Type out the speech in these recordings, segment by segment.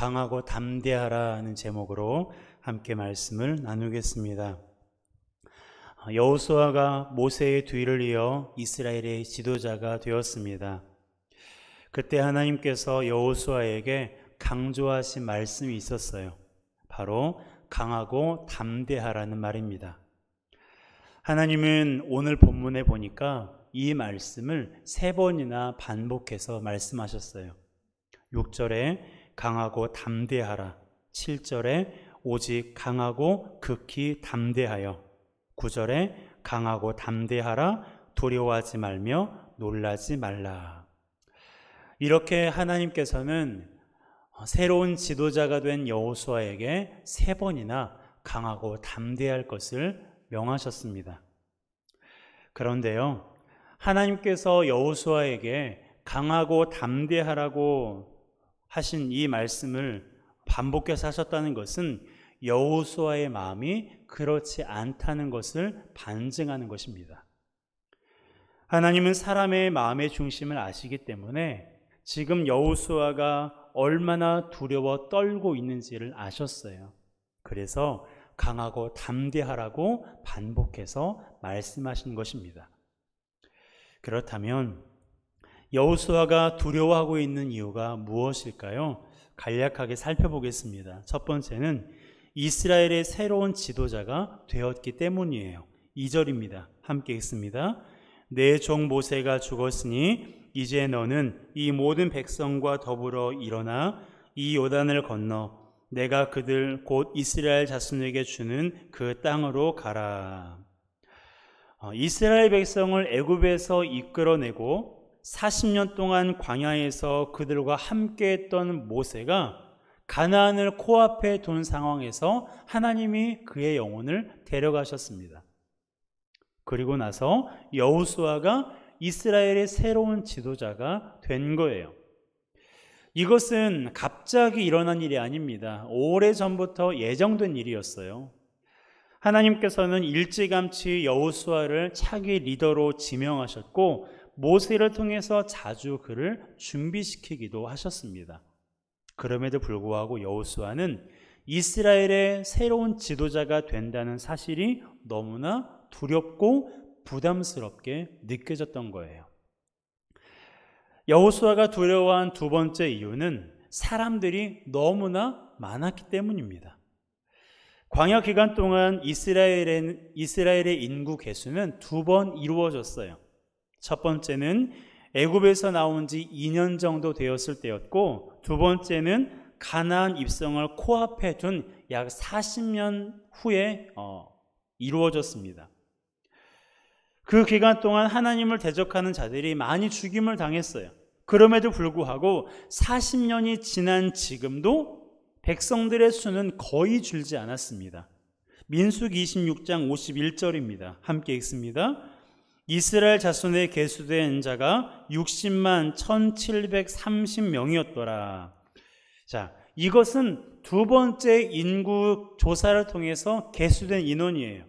강하고 담대하라는 제목으로 함께 말씀을 나누겠습니다. 여호수아가 모세의 뒤를 이어 이스라엘의 지도자가 되었습니다. 그때 하나님께서 여호수아에게 강조하신 말씀이 있었어요. 바로 강하고 담대하라는 말입니다. 하나님은 오늘 본문에 보니까 이 말씀을 3번이나 반복해서 말씀하셨어요. 6절에 강하고 담대하라, 7절에 오직 강하고 극히 담대하여, 9절에 강하고 담대하라, 두려워하지 말며 놀라지 말라. 이렇게 하나님께서는 새로운 지도자가 된 여호수아에게 3번이나 강하고 담대할 것을 명하셨습니다. 그런데요, 하나님께서 여호수아에게 강하고 담대하라고 하신 이 말씀을 반복해서 하셨다는 것은 여호수아의 마음이 그렇지 않다는 것을 반증하는 것입니다. 하나님은 사람의 마음의 중심을 아시기 때문에 지금 여호수아가 얼마나 두려워 떨고 있는지를 아셨어요. 그래서 강하고 담대하라고 반복해서 말씀하신 것입니다. 그렇다면 여호수아가 두려워하고 있는 이유가 무엇일까요? 간략하게 살펴보겠습니다. 첫 번째는 이스라엘의 새로운 지도자가 되었기 때문이에요. 2절입니다. 함께 읽습니다. 내 종 모세가 죽었으니 이제 너는 이 모든 백성과 더불어 일어나 이 요단을 건너 내가 그들 곧 이스라엘 자손에게 주는 그 땅으로 가라. 이스라엘 백성을 애굽에서 이끌어내고 40년 동안 광야에서 그들과 함께했던 모세가 가나안을 코앞에 둔 상황에서 하나님이 그의 영혼을 데려가셨습니다. 그리고 나서 여호수아가 이스라엘의 새로운 지도자가 된 거예요. 이것은 갑자기 일어난 일이 아닙니다. 오래전부터 예정된 일이었어요. 하나님께서는 일찌감치 여호수아를 차기 리더로 지명하셨고 모세를 통해서 자주 그를 준비시키기도 하셨습니다. 그럼에도 불구하고 여호수아는 이스라엘의 새로운 지도자가 된다는 사실이 너무나 두렵고 부담스럽게 느껴졌던 거예요. 여호수아가 두려워한 두 번째 이유는 사람들이 너무나 많았기 때문입니다. 광야 기간 동안 이스라엘의 인구 개수는 2번 이루어졌어요. 첫 번째는 애굽에서 나온 지 2년 정도 되었을 때였고, 두 번째는 가나안 입성을 코앞에 둔 약 40년 후에 이루어졌습니다. 그 기간 동안 하나님을 대적하는 자들이 많이 죽임을 당했어요. 그럼에도 불구하고 40년이 지난 지금도 백성들의 수는 거의 줄지 않았습니다. 민수기 26장 51절입니다. 함께 읽습니다. 이스라엘 자손에 계수된 자가 60만 1730명이었더라. 자, 이것은 두 번째 인구 조사를 통해서 계수된 인원이에요.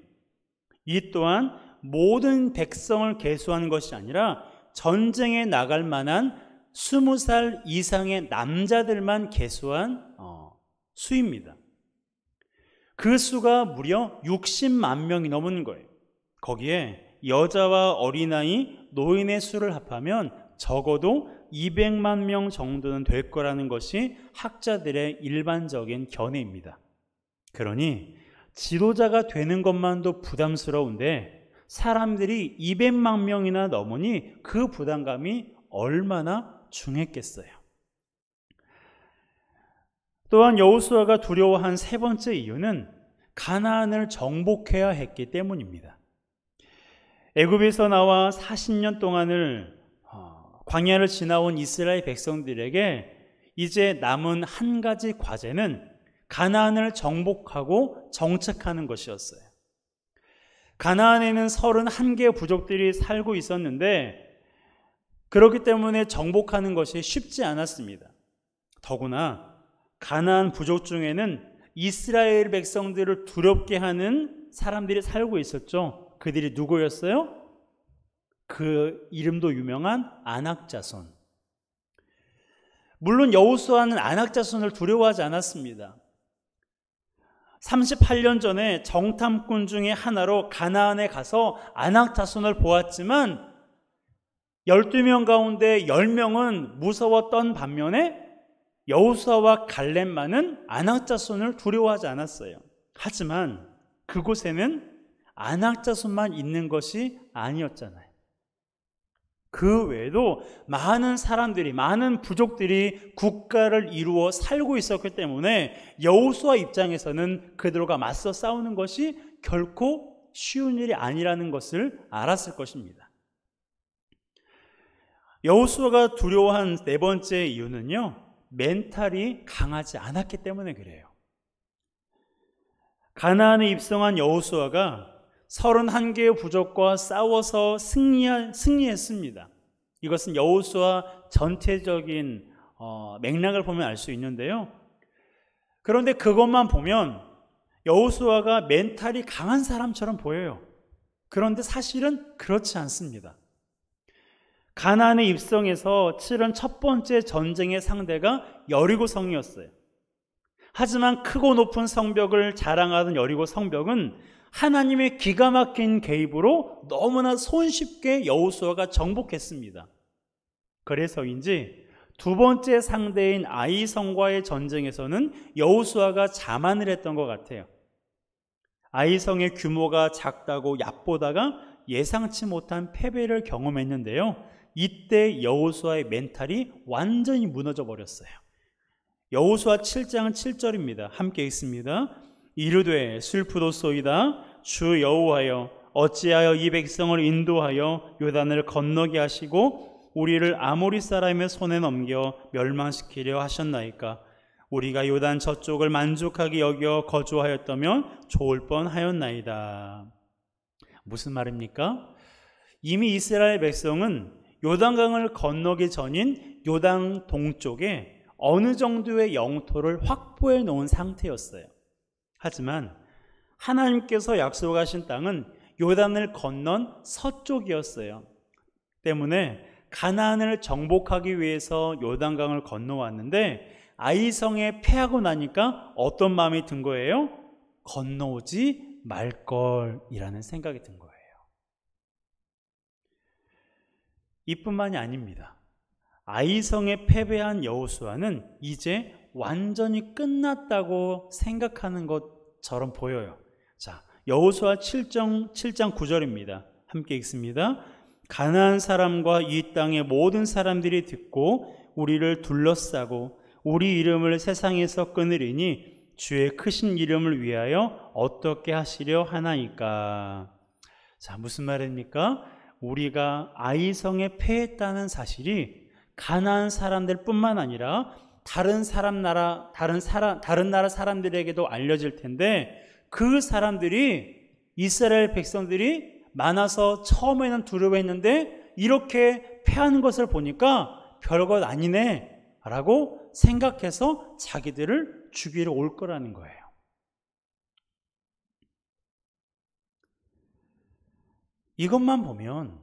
이 또한 모든 백성을 계수한 것이 아니라 전쟁에 나갈 만한 20살 이상의 남자들만 계수한 수입니다. 그 수가 무려 60만 명이 넘는 거예요. 거기에 여자와 어린아이, 노인의 수를 합하면 적어도 200만 명 정도는 될 거라는 것이 학자들의 일반적인 견해입니다. 그러니 지도자가 되는 것만도 부담스러운데 사람들이 200만 명이나 넘으니 그 부담감이 얼마나 중했겠어요. 또한 여호수아가 두려워한 세 번째 이유는 가나안을 정복해야 했기 때문입니다. 애굽에서 나와 40년 동안을 광야를 지나온 이스라엘 백성들에게 이제 남은 한 가지 과제는 가나안을 정복하고 정착하는 것이었어요. 가나안에는 31개의 부족들이 살고 있었는데 그렇기 때문에 정복하는 것이 쉽지 않았습니다. 더구나 가나안 부족 중에는 이스라엘 백성들을 두렵게 하는 사람들이 살고 있었죠. 그들이 누구였어요? 그 이름도 유명한 아낙 자손. 물론 여호수아는 아낙 자손을 두려워하지 않았습니다. 38년 전에 정탐꾼 중에 하나로 가나안에 가서 아낙 자손을 보았지만 12명 가운데 10명은 무서웠던 반면에 여호수아와 갈렙만은 아낙 자손을 두려워하지 않았어요. 하지만 그곳에는 아낙 자손만 있는 것이 아니었잖아요. 그 외에도 많은 사람들이, 많은 부족들이 국가를 이루어 살고 있었기 때문에 여호수아 입장에서는 그들과 맞서 싸우는 것이 결코 쉬운 일이 아니라는 것을 알았을 것입니다. 여호수아가 두려워한 네 번째 이유는요, 멘탈이 강하지 않았기 때문에 그래요. 가나안에 입성한 여호수아가 31개의 부족과 싸워서 승리했습니다. 이것은 여호수아 전체적인 맥락을 보면 알 수 있는데요. 그런데 그것만 보면 여호수아가 멘탈이 강한 사람처럼 보여요. 그런데 사실은 그렇지 않습니다. 가나안에 입성해서 치른 첫 번째 전쟁의 상대가 여리고 성이었어요. 하지만 크고 높은 성벽을 자랑하던 여리고 성벽은 하나님의 기가 막힌 개입으로 너무나 손쉽게 여호수아가 정복했습니다. 그래서인지 두 번째 상대인 아이성과의 전쟁에서는 여호수아가 자만을 했던 것 같아요. 아이성의 규모가 작다고 얕보다가 예상치 못한 패배를 경험했는데요. 이때 여호수아의 멘탈이 완전히 무너져 버렸어요. 여호수아 7장 7절입니다. 함께 읽습니다. 이르되 슬프도소이다. 주 여호와여, 어찌하여 이 백성을 인도하여 요단을 건너게 하시고 우리를 아모리 사람의 손에 넘겨 멸망시키려 하셨나이까? 우리가 요단 저쪽을 만족하게 여겨 거주하였다면 좋을 뻔하였나이다. 무슨 말입니까? 이미 이스라엘 백성은 요단강을 건너기 전인 요단 동쪽에 어느 정도의 영토를 확보해 놓은 상태였어요. 하지만 하나님께서 약속하신 땅은 요단을 건넌 서쪽이었어요. 때문에 가나안을 정복하기 위해서 요단강을 건너왔는데 아이성에 패하고 나니까 어떤 마음이 든 거예요? 건너오지 말걸이라는 생각이 든 거예요. 이뿐만이 아닙니다. 아이성에 패배한 여호수아는 이제 완전히 끝났다고 생각하는 것처럼 보여요. 자, 여호수아 7장 9절입니다. 함께 읽습니다. 가나안 사람과 이 땅의 모든 사람들이 듣고 우리를 둘러싸고 우리 이름을 세상에서 끊으리니 주의 크신 이름을 위하여 어떻게 하시려 하나이까? 자, 무슨 말입니까? 우리가 아이성에 패했다는 사실이 가나안 사람들 뿐만 아니라 다른 나라 사람들에게도 알려질 텐데 그 사람들이 이스라엘 백성들이 많아서 처음에는 두려워했는데 이렇게 패하는 것을 보니까 별것 아니네 라고 생각해서 자기들을 죽이러 올 거라는 거예요. 이것만 보면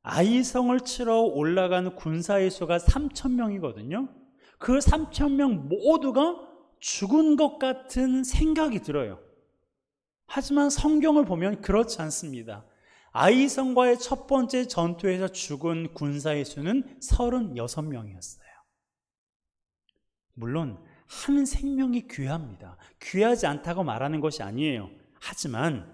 아이성을 치러 올라가는 군사의 수가 3,000명이거든요. 그 3,000명 모두가 죽은 것 같은 생각이 들어요. 하지만 성경을 보면 그렇지 않습니다. 아이성과의 첫 번째 전투에서 죽은 군사의 수는 36명이었어요. 물론 한 생명이 귀합니다. 귀하지 않다고 말하는 것이 아니에요. 하지만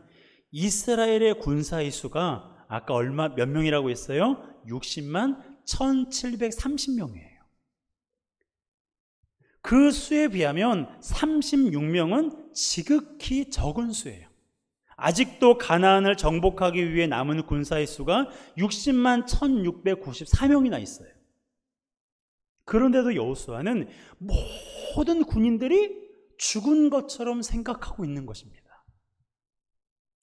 이스라엘의 군사의 수가 아까 몇 명이라고 했어요? 60만 1730명이에요. 그 수에 비하면 36명은 지극히 적은 수예요. 아직도 가나안을 정복하기 위해 남은 군사의 수가 60만 1694명이나 있어요. 그런데도 여호수아는 모든 군인들이 죽은 것처럼 생각하고 있는 것입니다.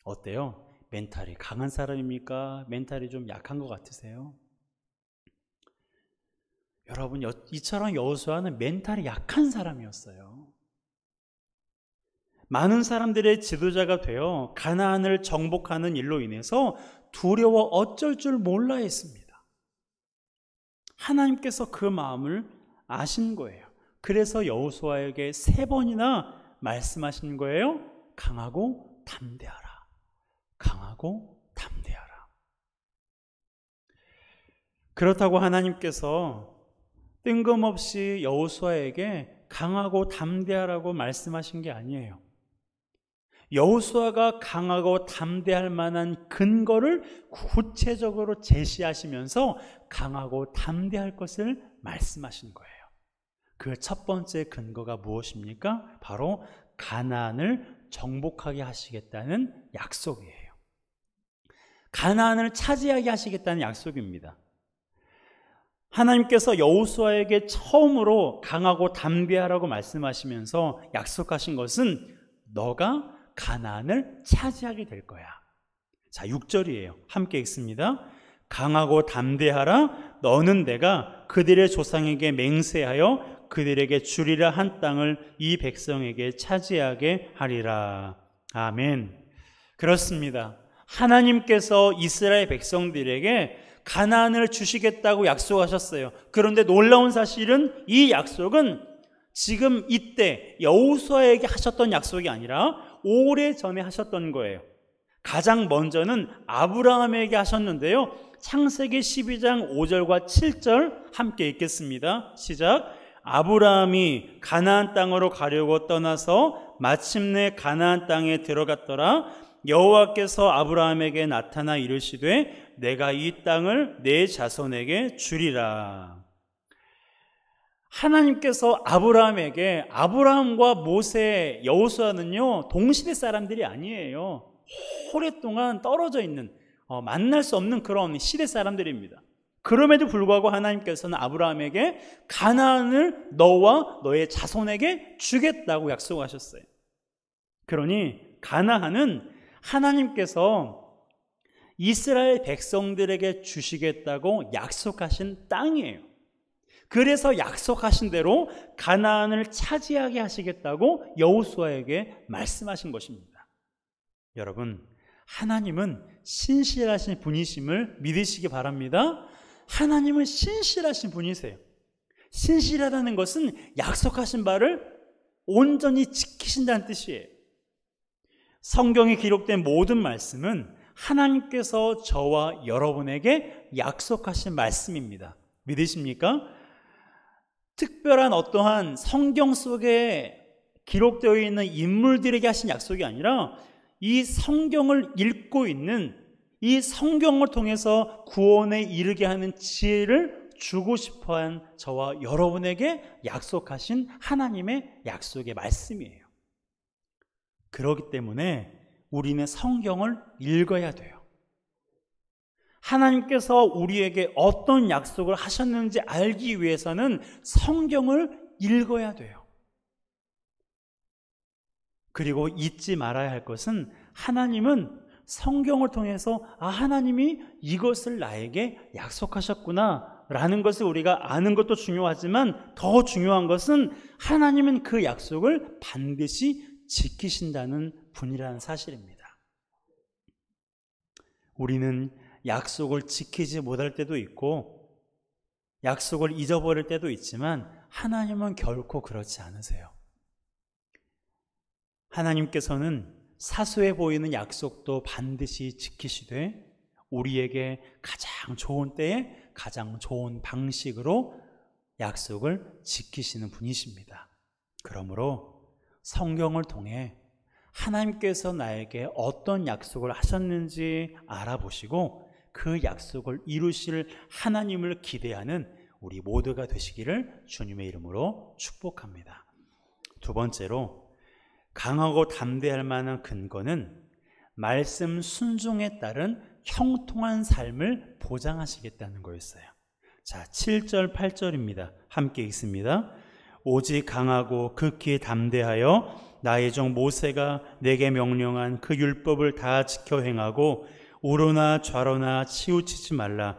어때요? 멘탈이 강한 사람입니까? 멘탈이 좀 약한 것 같으세요? 여러분, 이처럼 여호수아는 멘탈이 약한 사람이었어요. 많은 사람들의 지도자가 되어 가나안을 정복하는 일로 인해서 두려워 어쩔 줄 몰라 했습니다. 하나님께서 그 마음을 아신 거예요. 그래서 여호수아에게 3번이나 말씀하신 거예요. 강하고 담대하라. 강하고 담대하라. 그렇다고 하나님께서 뜬금없이 여호수아에게 강하고 담대하라고 말씀하신 게 아니에요. 여호수아가 강하고 담대할 만한 근거를 구체적으로 제시하시면서 강하고 담대할 것을 말씀하신 거예요. 그 첫 번째 근거가 무엇입니까? 바로 가나안을 정복하게 하시겠다는 약속이에요. 가나안을 차지하게 하시겠다는 약속입니다. 하나님께서 여호수아에게 처음으로 강하고 담대하라고 말씀하시면서 약속하신 것은 너가 가나안을 차지하게 될 거야. 자, 6절이에요. 함께 읽습니다. 강하고 담대하라. 너는 내가 그들의 조상에게 맹세하여 그들에게 주리라 한 땅을 이 백성에게 차지하게 하리라. 아멘. 그렇습니다. 하나님께서 이스라엘 백성들에게 가나안을 주시겠다고 약속하셨어요. 그런데 놀라운 사실은 이 약속은 지금 이때 여호수아에게 하셨던 약속이 아니라 오래전에 하셨던 거예요. 가장 먼저는 아브라함에게 하셨는데요. 창세기 12장 5절과 7절 함께 읽겠습니다. 시작. 아브라함이 가나안 땅으로 가려고 떠나서 마침내 가나안 땅에 들어갔더라. 여호와께서 아브라함에게 나타나 이르시되 내가 이 땅을 내 자손에게 주리라. 하나님께서 아브라함에게, 아브라함과 모세, 여호수아는요 동시대 사람들이 아니에요. 오랫동안 떨어져 있는, 만날 수 없는 그런 시대 사람들입니다. 그럼에도 불구하고 하나님께서는 아브라함에게 가나안을 너와 너의 자손에게 주겠다고 약속하셨어요. 그러니 가나안은 하나님께서 이스라엘 백성들에게 주시겠다고 약속하신 땅이에요. 그래서 약속하신 대로 가나안을 차지하게 하시겠다고 여호수아에게 말씀하신 것입니다. 여러분, 하나님은 신실하신 분이심을 믿으시기 바랍니다. 하나님은 신실하신 분이세요. 신실하다는 것은 약속하신 바를 온전히 지키신다는 뜻이에요. 성경에 기록된 모든 말씀은 하나님께서 저와 여러분에게 약속하신 말씀입니다. 믿으십니까? 특별한 어떠한 성경 속에 기록되어 있는 인물들에게 하신 약속이 아니라 이 성경을 읽고 있는, 이 성경을 통해서 구원에 이르게 하는 지혜를 주고 싶어한 저와 여러분에게 약속하신 하나님의 약속의 말씀이에요. 그렇기 때문에 우리는 성경을 읽어야 돼요. 하나님께서 우리에게 어떤 약속을 하셨는지 알기 위해서는 성경을 읽어야 돼요. 그리고 잊지 말아야 할 것은 하나님은 성경을 통해서 하나님이 이것을 나에게 약속하셨구나 라는 것을 우리가 아는 것도 중요하지만 더 중요한 것은 하나님은 그 약속을 반드시 지키신다는 분이라는 사실입니다. 우리는 약속을 지키지 못할 때도 있고 약속을 잊어버릴 때도 있지만 하나님은 결코 그렇지 않으세요. 하나님께서는 사소해 보이는 약속도 반드시 지키시되 우리에게 가장 좋은 때에 가장 좋은 방식으로 약속을 지키시는 분이십니다. 그러므로 성경을 통해 하나님께서 나에게 어떤 약속을 하셨는지 알아보시고 그 약속을 이루실 하나님을 기대하는 우리 모두가 되시기를 주님의 이름으로 축복합니다. 두 번째로, 강하고 담대할 만한 근거는 말씀 순종에 따른 형통한 삶을 보장하시겠다는 거였어요. 자, 7절 8절입니다. 함께 읽습니다. 오직 강하고 극히 담대하여 나의 종 모세가 내게 명령한 그 율법을 다 지켜 행하고 우로나 좌로나 치우치지 말라.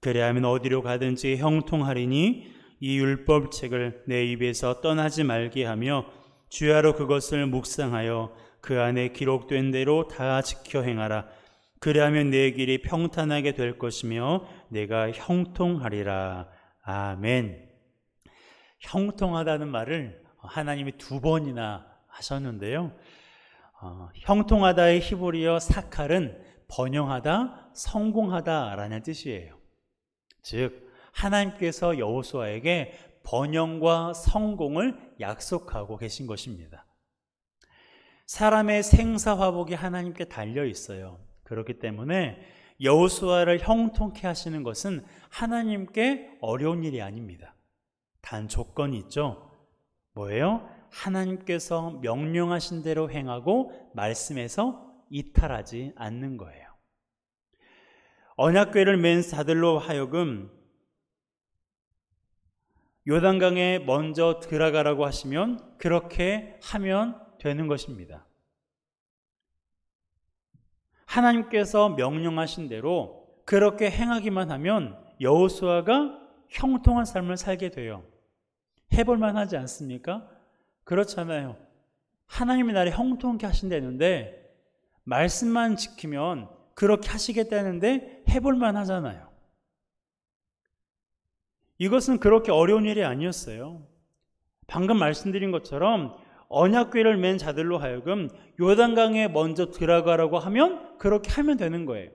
그래야면 어디로 가든지 형통하리니 이 율법책을 내 입에서 떠나지 말게 하며 주야로 그것을 묵상하여 그 안에 기록된 대로 다 지켜 행하라. 그래야면 내 길이 평탄하게 될 것이며 내가 형통하리라. 아멘. 형통하다는 말을 하나님이 2번이나 하셨는데요. 형통하다의 히브리어 사칼은 번영하다, 성공하다라는 뜻이에요. 즉 하나님께서 여호수아에게 번영과 성공을 약속하고 계신 것입니다. 사람의 생사화복이 하나님께 달려 있어요. 그렇기 때문에 여호수아를 형통케 하시는 것은 하나님께 어려운 일이 아닙니다. 단 조건이 있죠. 뭐예요? 하나님께서 명령하신 대로 행하고 말씀에서 이탈하지 않는 거예요. 언약궤를 맨 자들로 하여금 요단강에 먼저 들어가라고 하시면 그렇게 하면 되는 것입니다. 하나님께서 명령하신 대로 그렇게 행하기만 하면 여호수아가 형통한 삶을 살게 돼요. 해볼만 하지 않습니까? 그렇잖아요. 하나님이 나를 형통케 하신다는데 말씀만 지키면 그렇게 하시겠다는데 해볼만 하잖아요. 이것은 그렇게 어려운 일이 아니었어요. 방금 말씀드린 것처럼 언약궤를 맨 자들로 하여금 요단강에 먼저 들어가라고 하면 그렇게 하면 되는 거예요.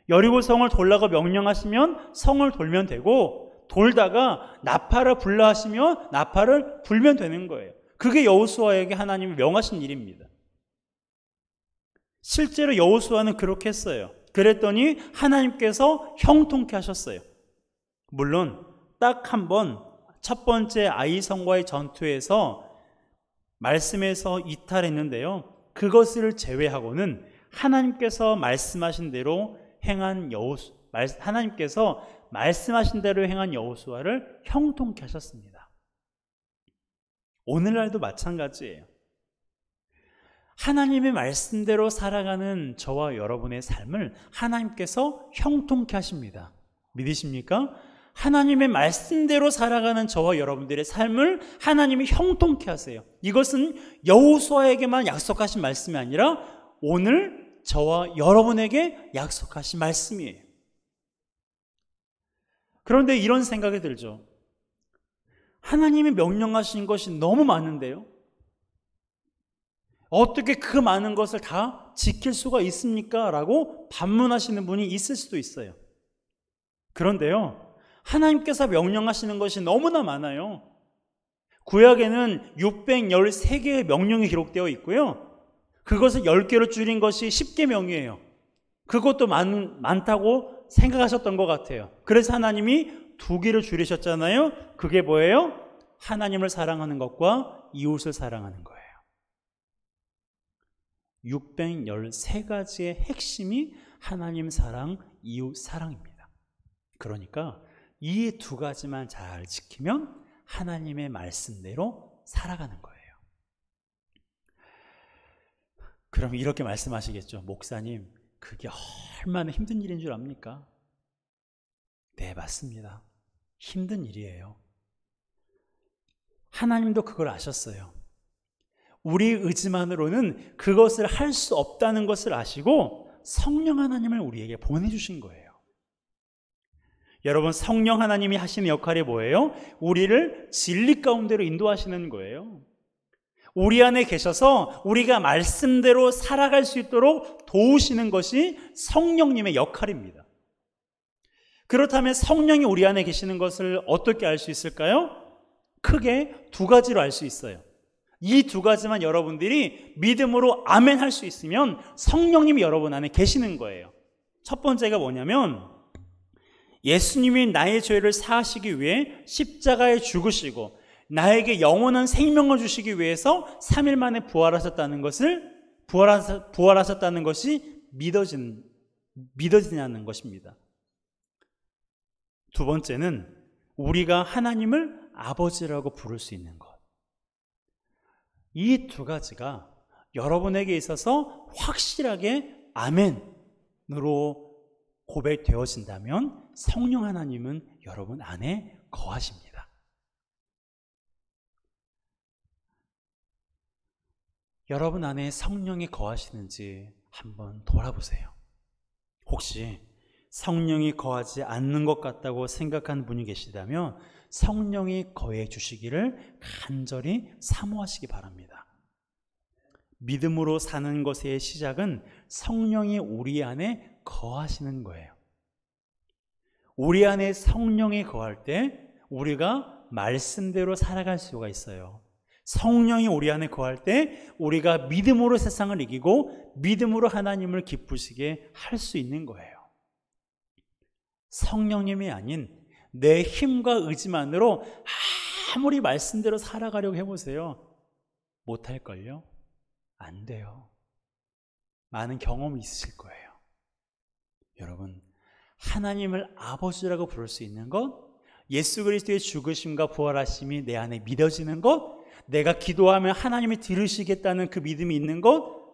여리고 성을 돌라고 명령하시면 성을 돌면 되고, 돌다가 나팔을 불라 하시면 나팔을 불면 되는 거예요. 그게 여호수아에게 하나님이 명하신 일입니다. 실제로 여호수아는 그렇게 했어요. 그랬더니 하나님께서 형통케 하셨어요. 물론 딱 한 번 첫 번째 아이성과의 전투에서 말씀에서 이탈했는데요. 그것을 제외하고는 하나님께서 말씀하신 대로 행한 하나님께서 말씀하신 대로 행한 여호수아를 형통케 하셨습니다. 오늘날도 마찬가지예요. 하나님의 말씀대로 살아가는 저와 여러분의 삶을 하나님께서 형통케 하십니다. 믿으십니까? 하나님의 말씀대로 살아가는 저와 여러분들의 삶을 하나님이 형통케 하세요. 이것은 여호수아에게만 약속하신 말씀이 아니라 오늘 저와 여러분에게 약속하신 말씀이에요. 그런데 이런 생각이 들죠. 하나님이 명령하신 것이 너무 많은데요. 어떻게 그 많은 것을 다 지킬 수가 있습니까? 라고 반문하시는 분이 있을 수도 있어요. 그런데요, 하나님께서 명령하시는 것이 너무나 많아요. 구약에는 613개의 명령이 기록되어 있고요. 그것을 10개로 줄인 것이 10계명이에요. 그것도 많다고 생각하셨던 것 같아요. 그래서 하나님이 2개로 줄이셨잖아요. 그게 뭐예요? 하나님을 사랑하는 것과 이웃을 사랑하는 거예요. 613가지의 핵심이 하나님 사랑, 이웃 사랑입니다. 그러니까 이 2가지만 잘 지키면 하나님의 말씀대로 살아가는 거예요. 그럼 이렇게 말씀하시겠죠. 목사님, 그게 얼마나 힘든 일인 줄 압니까? 네, 맞습니다. 힘든 일이에요. 하나님도 그걸 아셨어요. 우리 의지만으로는 그것을 할 수 없다는 것을 아시고 성령 하나님을 우리에게 보내주신 거예요. 여러분, 성령 하나님이 하시는 역할이 뭐예요? 우리를 진리 가운데로 인도하시는 거예요. 우리 안에 계셔서 우리가 말씀대로 살아갈 수 있도록 도우시는 것이 성령님의 역할입니다. 그렇다면 성령이 우리 안에 계시는 것을 어떻게 알 수 있을까요? 크게 2가지로 알 수 있어요. 이 2가지만 여러분들이 믿음으로 아멘 할 수 있으면 성령님이 여러분 안에 계시는 거예요. 첫 번째가 뭐냐면, 예수님이 나의 죄를 사하시기 위해 십자가에 죽으시고 나에게 영원한 생명을 주시기 위해서 3일 만에 부활하셨다는 것이 믿어지냐는 것입니다. 2번째는 우리가 하나님을 아버지라고 부를 수 있는 것. 이 2가지가 여러분에게 있어서 확실하게 아멘으로 고백되어진다면 성령 하나님은 여러분 안에 거하십니다. 여러분 안에 성령이 거하시는지 한번 돌아보세요. 혹시 성령이 거하지 않는 것 같다고 생각하는 분이 계시다면 성령이 거해 주시기를 간절히 사모하시기 바랍니다. 믿음으로 사는 것의 시작은 성령이 우리 안에 거하시는 거예요. 우리 안에 성령이 거할 때 우리가 말씀대로 살아갈 수가 있어요. 성령이 우리 안에 거할 때 우리가 믿음으로 세상을 이기고 믿음으로 하나님을 기쁘시게 할 수 있는 거예요. 성령님이 아닌 내 힘과 의지만으로 아무리 말씀대로 살아가려고 해보세요. 못할걸요? 안 돼요. 많은 경험이 있으실 거예요. 여러분, 하나님을 아버지라고 부를 수 있는 것, 예수 그리스도의 죽으심과 부활하심이 내 안에 믿어지는 것, 내가 기도하면 하나님이 들으시겠다는 그 믿음이 있는 것,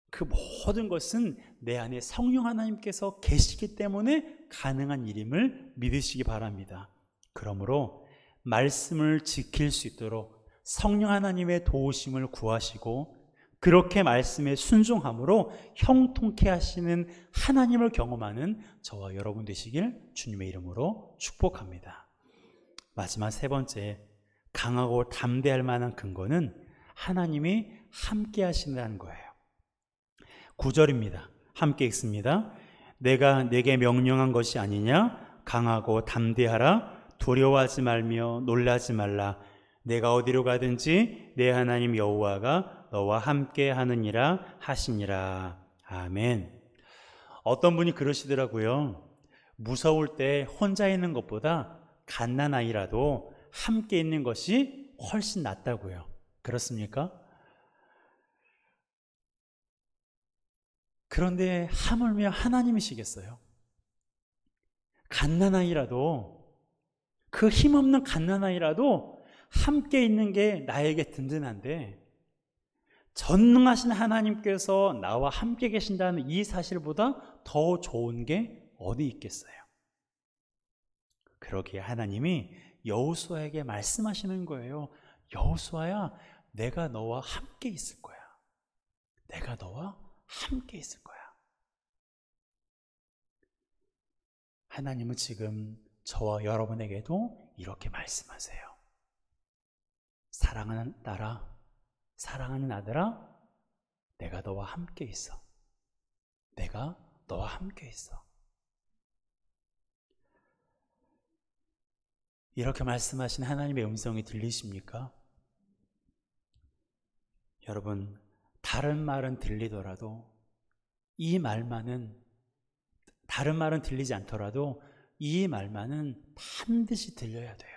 그 모든 것은 내 안에 성령 하나님께서 계시기 때문에 가능한 일임을 믿으시기 바랍니다. 그러므로 말씀을 지킬 수 있도록 성령 하나님의 도우심을 구하시고 그렇게 말씀에 순종함으로 형통케 하시는 하나님을 경험하는 저와 여러분 되시길 주님의 이름으로 축복합니다. 마지막 세 번째, 강하고 담대할 만한 근거는 하나님이 함께 하신다는 거예요. 9절입니다. 함께 읽습니다. 내가 내게 명령한 것이 아니냐? 강하고 담대하라. 두려워하지 말며 놀라지 말라. 내가 어디로 가든지 내 하나님 여호와가 너와 함께 하느니라 하시니라. 아멘. 어떤 분이 그러시더라고요. 무서울 때 혼자 있는 것보다 갓난아이라도 함께 있는 것이 훨씬 낫다고요. 그렇습니까? 그런데 하물며 하나님이시겠어요? 갓난아이라도, 그 힘없는 갓난아이라도 함께 있는 게 나에게 든든한데 전능하신 하나님께서 나와 함께 계신다는 이 사실보다 더 좋은 게 어디 있겠어요? 그러기에 하나님이 여호수아에게 말씀하시는 거예요. 여호수아야, 내가 너와 함께 있을 거야. 내가 너와 함께 있을 거야. 하나님은 지금 저와 여러분에게도 이렇게 말씀하세요. 사랑하는 딸아, 사랑하는 아들아, 내가 너와 함께 있어. 내가 너와 함께 있어. 이렇게 말씀하신 하나님의 음성이 들리십니까? 여러분, 다른 말은 들리더라도 이 말만은, 다른 말은 들리지 않더라도 이 말만은 반드시 들려야 돼요.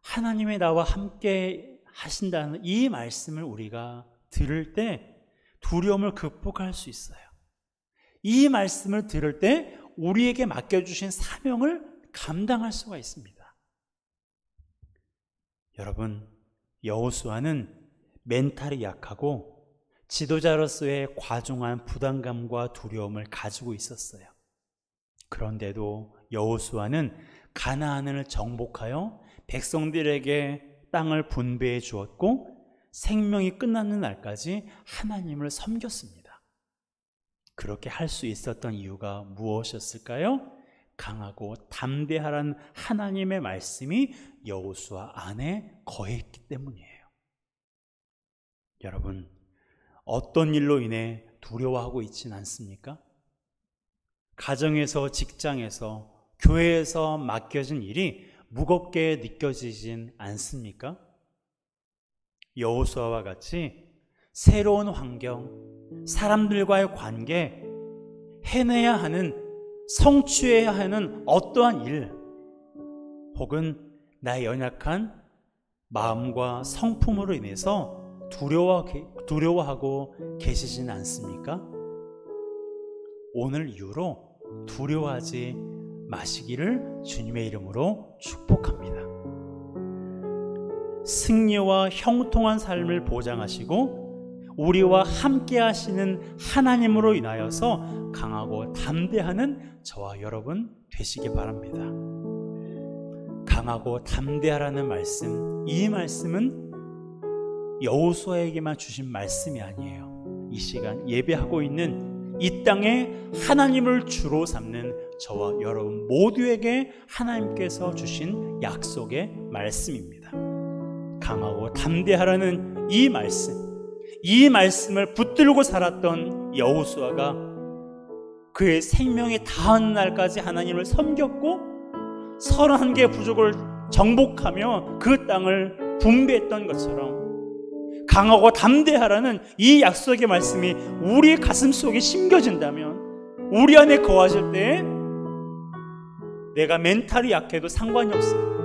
하나님의 나와 함께 하신다는 이 말씀을 우리가 들을 때 두려움을 극복할 수 있어요. 이 말씀을 들을 때 우리에게 맡겨주신 사명을 감당할 수가 있습니다. 여러분, 여호수아는 멘탈이 약하고 지도자로서의 과중한 부담감과 두려움을 가지고 있었어요. 그런데도 여호수아는 가나안을 정복하여 백성들에게 땅을 분배해 주었고 생명이 끝나는 날까지 하나님을 섬겼습니다. 그렇게 할 수 있었던 이유가 무엇이었을까요? 강하고 담대하라는 하나님의 말씀이 여호수아 안에 거했기 때문이에요. 여러분, 어떤 일로 인해 두려워하고 있지는 않습니까? 가정에서, 직장에서, 교회에서 맡겨진 일이 무겁게 느껴지진 않습니까? 여호수아와 같이 새로운 환경, 사람들과의 관계, 해내야 하는, 성취해야 하는 어떠한 일, 혹은 나의 연약한 마음과 성품으로 인해서 두려워하고 계시지는 않습니까? 오늘 이후로 두려워하지 마시기를 주님의 이름으로 축복합니다. 승리와 형통한 삶을 보장하시고 우리와 함께 하시는 하나님으로 인하여서 강하고 담대하는 저와 여러분 되시기 바랍니다. 강하고 담대하라는 말씀, 이 말씀은 여호수아에게만 주신 말씀이 아니에요. 이 시간 예배하고 있는 이 땅에 하나님을 주로 삼는 저와 여러분 모두에게 하나님께서 주신 약속의 말씀입니다. 강하고 담대하라는 이 말씀을 붙들고 살았던 여호수아가 그의 생명이 다한 날까지 하나님을 섬겼고 31개의 부족을 정복하며 그 땅을 분배했던 것처럼 강하고 담대하라는 이 약속의 말씀이 우리 가슴 속에 심겨진다면 우리 안에 거하실 때 내가 멘탈이 약해도 상관이 없어요.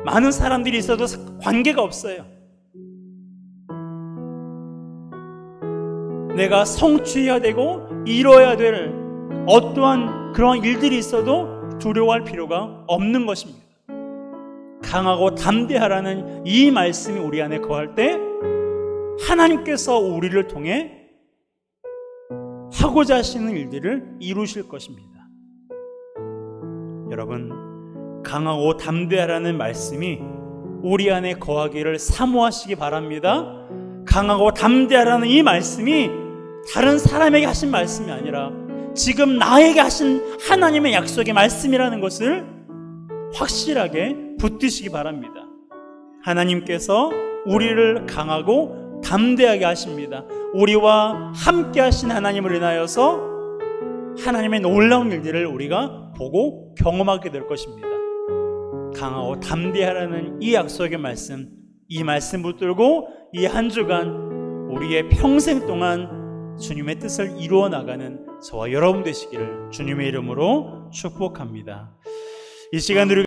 많은 사람들이 있어도 관계가 없어요. 내가 성취해야 되고 이뤄야 될 어떠한 그런 일들이 있어도 두려워할 필요가 없는 것입니다. 강하고 담대하라는 이 말씀이 우리 안에 거할 때 하나님께서 우리를 통해 하고자 하시는 일들을 이루실 것입니다. 여러분, 강하고 담대하라는 말씀이 우리 안에 거하기를 사모하시기 바랍니다. 강하고 담대하라는 이 말씀이 다른 사람에게 하신 말씀이 아니라 지금 나에게 하신 하나님의 약속의 말씀이라는 것을 확실하게 붙드시기 바랍니다. 하나님께서 우리를 강하고 담대하게 하십니다. 우리와 함께 하신 하나님을 인하여서 하나님의 놀라운 일들을 우리가 보고 경험하게 될 것입니다. 강하고 담대하라는 이 약속의 말씀, 이 말씀 붙들고 이 한 주간 우리의 평생 동안 주님의 뜻을 이루어 나가는 저와 여러분 되시기를 주님의 이름으로 축복합니다. 이 시간 우리